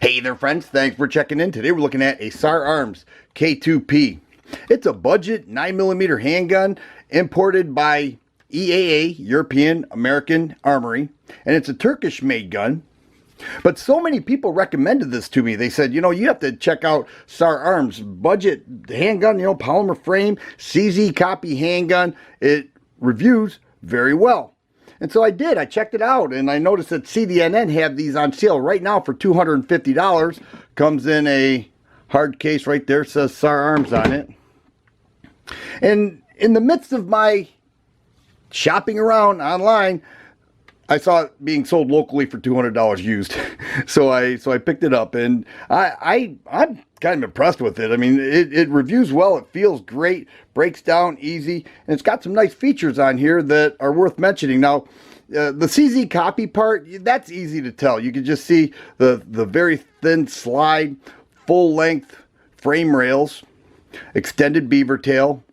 Hey there friends, thanks for checking in. Today we're looking at a Sar Arms K2P. It's a budget 9mm handgun imported by EAA, European American Armory, and it's a Turkish made gun. But so many people recommended this to me. They said, you have to check out Sar Arms budget handgun, polymer frame, CZ copy handgun. It reviews very well. And so I did. I checked it out, and I noticed that CDNN have these on sale right now for $250. Comes in a hard case right there. It says Sar Arms on it. And in the midst of my shopping around online, I saw it being sold locally for $200 used. so I picked it up, and I'm kind of impressed with it. I mean, it reviews well. It feels great, breaks down easy, and it's got some nice features on here that are worth mentioning. Now, the CZ copy part, that's easy to tell. You can just see the very thin slide, full length frame rails, extended beaver tail,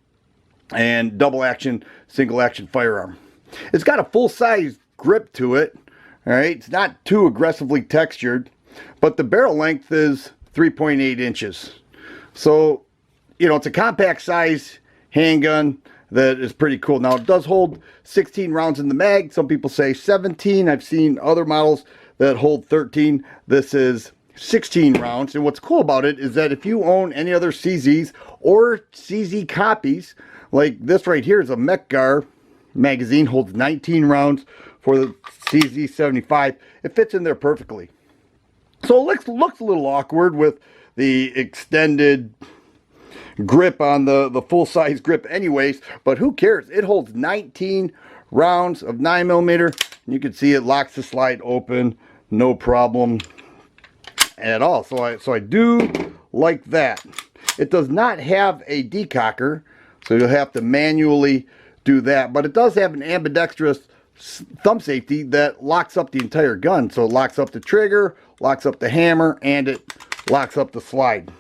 and double action, single action firearm. It's got a full size grip to it. All right, it's not too aggressively textured, but the barrel length is 3.8 inches. So, it's a compact size handgun that is pretty cool. Now, it does hold 16 rounds in the mag. Some people say 17. I've seen other models that hold 13. This is 16 rounds. And what's cool about it is that if you own any other CZs or CZ copies, like this right here is a Mekgar magazine, holds 19 rounds for the CZ75. It fits in there perfectly. So it looks a little awkward with the extended grip on the full-size grip anyways, but who cares? It holds 19 rounds of 9mm. You can see it locks the slide open, no problem at all. So I do like that. It does not have a decocker, so you'll have to manually do that, but it does have an ambidextrous thumb safety that locks up the entire gun. So it locks up the trigger, locks up the hammer, and it locks up the slide.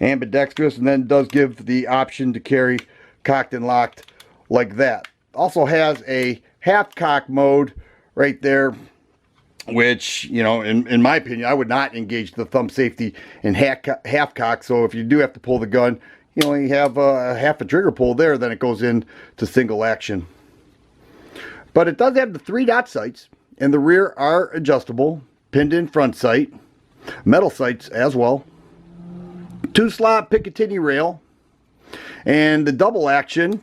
Ambidextrous, and then does give the option to carry cocked and locked like that. Also has a half cock mode right there, which, in my opinion, I would not engage the thumb safety in half cock. So if you do have to pull the gun, you only have half a trigger pull there, then it goes into single action. But it does have the 3-dot sights, and the rear are adjustable, pinned in front sight, metal sights as well, 2-slot Picatinny rail, and the double action,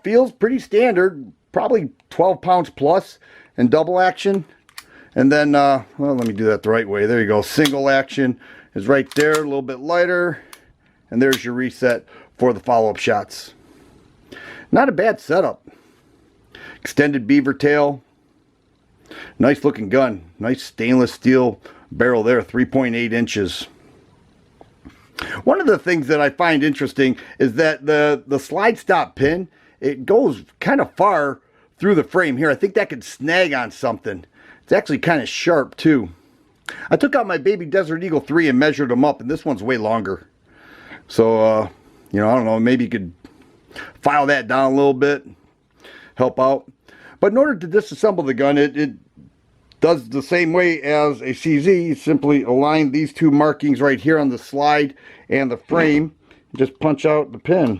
feels pretty standard, probably 12 pounds plus in double action. And then, well, let me do that the right way. There you go. Single action is right there, a little bit lighter, and there's your reset for the follow-up shots. Not a bad setup. Extended beaver tail, nice looking gun, nice stainless steel barrel there, 3.8 inches. One of the things that I find interesting is that the slide stop pin, it goes kind of far through the frame here. I think that could snag on something. It's actually kind of sharp too. I took out my baby Desert Eagle 3 and measured them up, and this one's way longer. So, I don't know, maybe you could file that down a little bit, help out. But in order to disassemble the gun, it does the same way as a CZ. You simply align these two markings right here on the slide and the frame. Just punch out the pin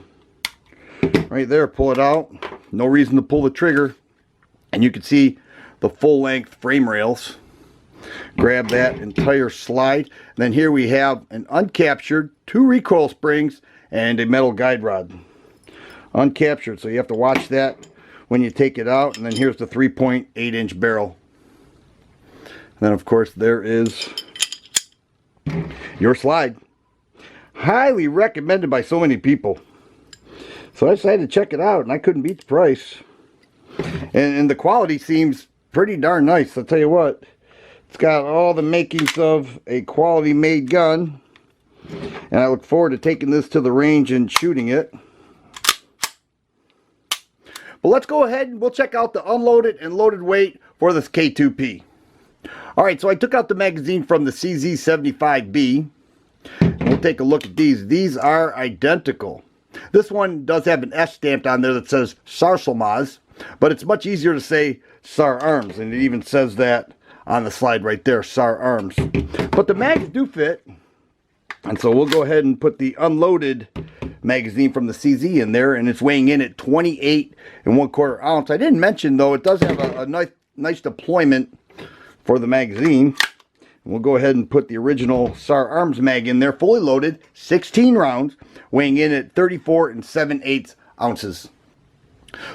right there, pull it out. No reason to pull the trigger. And you can see the full-length frame rails. Grab that entire slide. And then here we have an uncaptured 2 recoil springs and a metal guide rod. Uncaptured, so you have to watch that when you take it out. And then here's the 3.8 inch barrel. And then of course there is your slide. Highly recommended by so many people. So I decided to check it out, and I couldn't beat the price. And the quality seems pretty darn nice. I'll tell you what, it's got all the makings of a quality made gun. And I look forward to taking this to the range and shooting it. But let's go ahead and we'll check out the unloaded and loaded weight for this K2P. Alright, so I took out the magazine from the CZ75B. We'll take a look at these. These are identical. This one does have an S stamped on there that says Sarsalmaz, but it's much easier to say Sar Arms, and it even says that on the slide right there, Sar Arms. But the mags do fit. And so we'll go ahead and put the unloaded magazine from the CZ in there, and it's weighing in at 28 1/4 ounce. I didn't mention though, it does have a nice deployment for the magazine. And we'll go ahead and put the original Sar Arms mag in there, fully loaded, 16 rounds, weighing in at 34 7/8 ounces.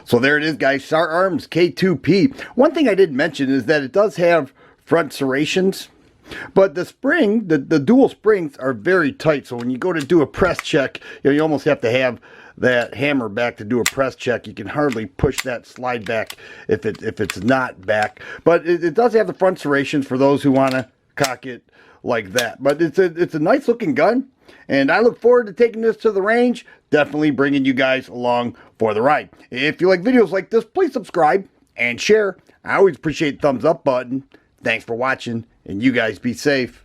So there it is, guys, Sar Arms K2P. One thing I didn't mention is that it does have front serrations. But the spring, the dual springs are very tight. So when you go to do a press check, you almost have to have that hammer back to do a press check. You can hardly push that slide back if it's not back. But it does have the front serrations for those who want to cock it like that. But it's a nice looking gun. And I look forward to taking this to the range. Definitely bringing you guys along for the ride. If you like videos like this, please subscribe and share. I always appreciate the thumbs up button. Thanks for watching, and you guys be safe.